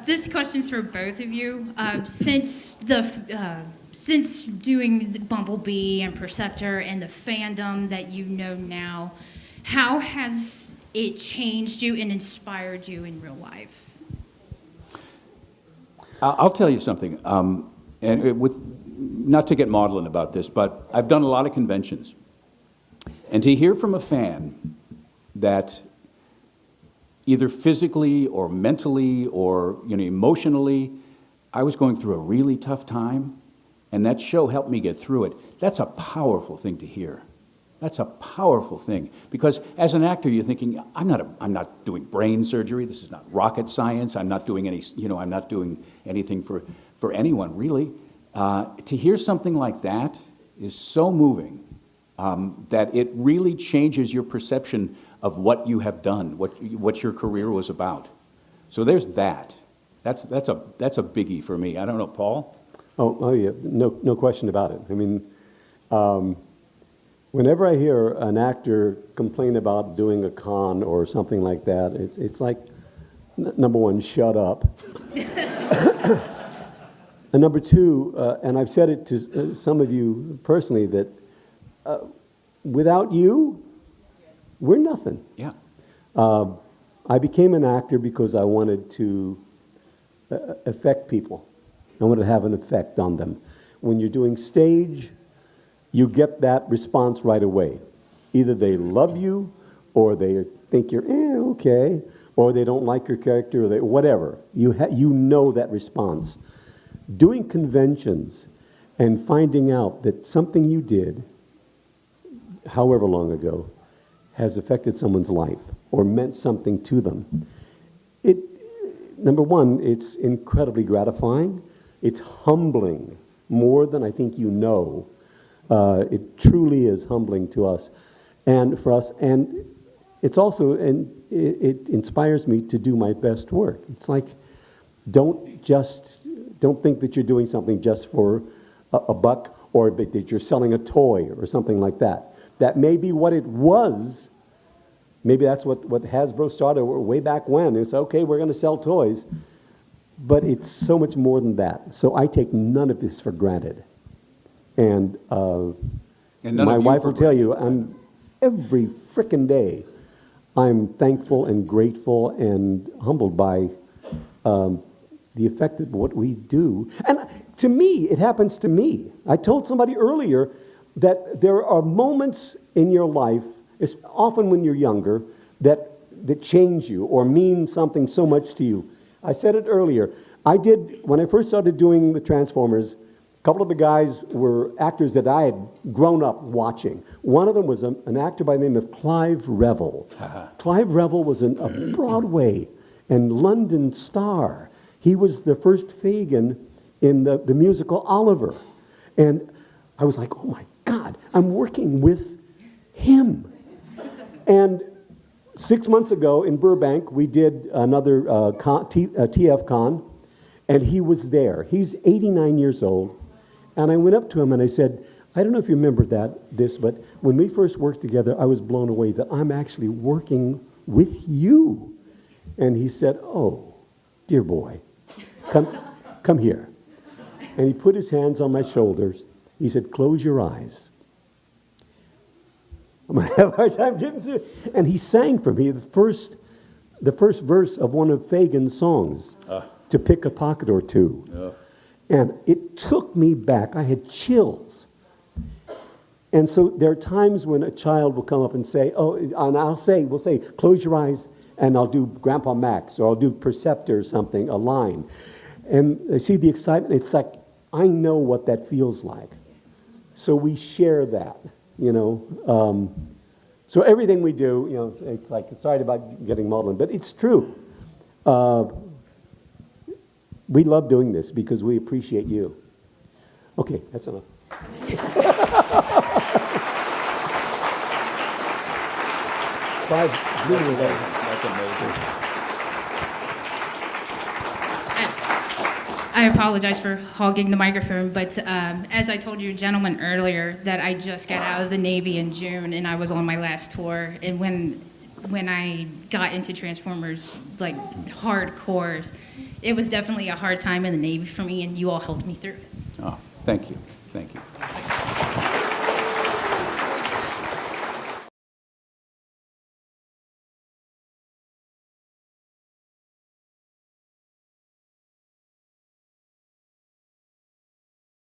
This question's for both of you. Since doing the Bumblebee and Perceptor and the fandom that you know now, how has it changed you and inspired you in real life? I'll tell you something, not to get maudlin about this, but I've done a lot of conventions. And to hear from a fan that either physically or mentally or emotionally, I was going through a really tough time, and that show helped me get through it, that's a powerful thing to hear. That's a powerful thing, because as an actor, you're thinking, I'm not doing brain surgery. This is not rocket science. I'm not doing I'm not doing anything for anyone really. To hear something like that is so moving that it really changes your perception of what you have done, what your career was about. So there's that. That's a biggie for me. I don't know, Paul. Oh yeah, no question about it. I mean, whenever I hear an actor complain about doing a con or something like that, it's like, number one, shut up. And number two, and I've said it to some of you personally, that without you, we're nothing. Yeah. I became an actor because I wanted to affect people. I wanted to have an effect on them. When you're doing stage, you get that response right away. Either they love you, or they think you're okay, or they don't like your character, or whatever. You know that response. Doing conventions and finding out that something you did, however long ago, has affected someone's life or meant something to them. Number one, it's incredibly gratifying. It's humbling, more than I think you know. It truly is humbling to us and for us. And it's also, and it inspires me to do my best work. It's like, don't think that you're doing something just for a buck, or that you're selling a toy or something like that. That may be what it was. Maybe that's what Hasbro started way back when. It's okay, we're going to sell toys. But it's so much more than that. So I take none of this for granted. And my wife will tell you, every frickin' day, I'm thankful and grateful and humbled by the effect of what we do. And to me, it happens to me. I told somebody earlier that there are moments in your life, it's often when you're younger, that change you or mean something so much to you. I said it earlier. When I first started doing the Transformers, a couple of the guys were actors that I had grown up watching. One of them was an actor by the name of Clive Revill. Clive Revill was a Broadway and London star. He was the first Fagin in the musical Oliver. And I was like, oh my God, I'm working with him. And 6 months ago in Burbank, we did another TFcon, and he was there. He's 89 years old. And I went up to him and I said, I don't know if you remember this, but when we first worked together, I was blown away that I'm actually working with you. And he said, oh, dear boy, come here. And he put his hands on my shoulders. He said, close your eyes. I'm going to have a hard time getting through. And he sang for me the first verse of one of Fagin's songs, To Pick a Pocket or Two. And it took me back. I had chills. And so there are times when a child will come up and say, we'll say, close your eyes, and I'll do Grandpa Max, or I'll do Perceptor or something, a line. And I see the excitement. It's like, I know what that feels like. So we share that, So everything we do, it's like, sorry about getting maudlin, but it's true. We love doing this because we appreciate you. Okay, that's enough. That's amazing. I apologize for hogging the microphone, but as I told you gentlemen earlier, that I just got out of the Navy in June and I was on my last tour. And when when I got into Transformers, like hardcore. It was definitely a hard time in the Navy for me, and you all helped me through it. Oh, thank you, thank you.